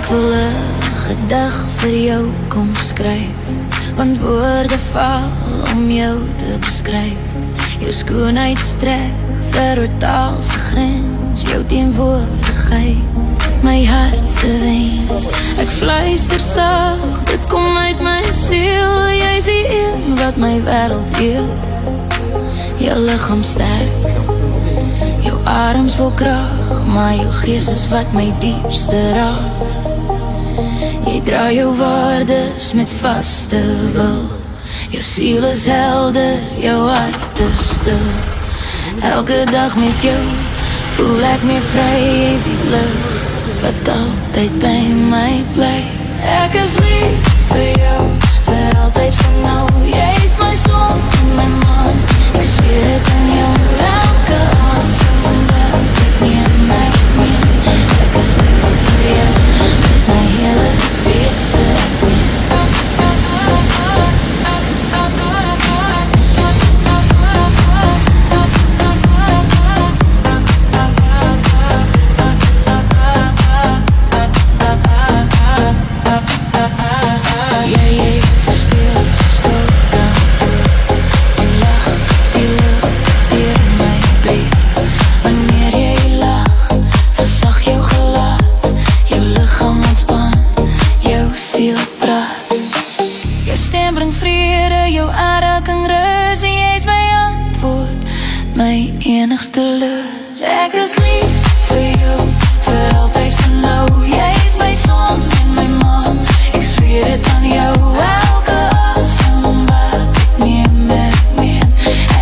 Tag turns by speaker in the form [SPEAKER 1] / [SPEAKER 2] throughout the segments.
[SPEAKER 1] Ek wil 'n gedig vir jou kom skryf, want woorde val om jou te beskryf. Jou skoonheid strek ver oor taal se grens, jou teenwoordigheid my hart se wens. Ek fluister sag, dit kom uit my siel. Jy is die een wat my wêreld heel. Jou liggaam sterk, jou arms vol krag, maar jou gees is wat my diepste raak. Jy dra jou waardes met vaste wil. Jou siel is helder, jou hart is stil. Elke dag met jou voel ek meer vry. Jy is die lig wat altyd by my bly. Ek is lief vir jou, vir altyd van nou. Jy is my son en my maan. Ek zweer het aan jou, elke asem wat ek neem my meen. Ek is lief vir jou, met my hele wese ek meen. Jou stem bring vrede, jou aanraking rus. En jy is my antwoord, my enigste lus. Ek is lief vir jou, vir altyd van nou. Jy is my son en my maan. Ek zweer het aan jou, elke asem wat ek neem ek meen.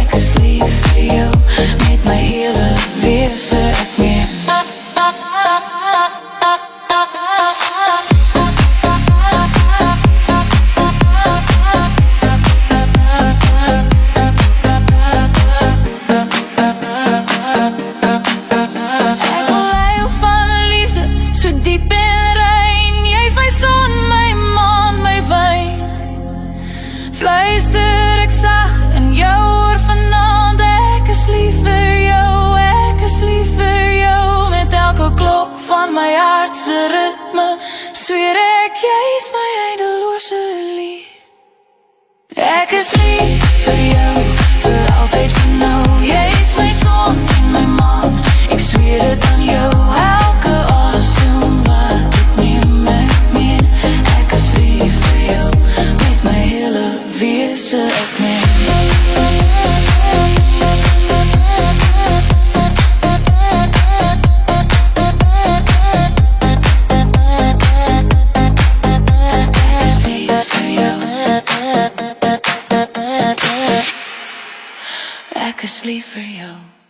[SPEAKER 1] Ek is lief vir jou, met my hele wese ek meen. Fluister ek sag in jou oor vanaand. Ek is lief vir jou, ek is lief vir jou. Met elke klop van my hart se ritme zweer ek, jy is my eindelose lief. Ek is lief vir jou, vir altyd van nou. Jy is my son en my maan. Ek zweer het aan jou, elke asem wat ek neem ek meen. Ek is lief vir jou, met my hele wese ek meen. Ek is lief vir jou.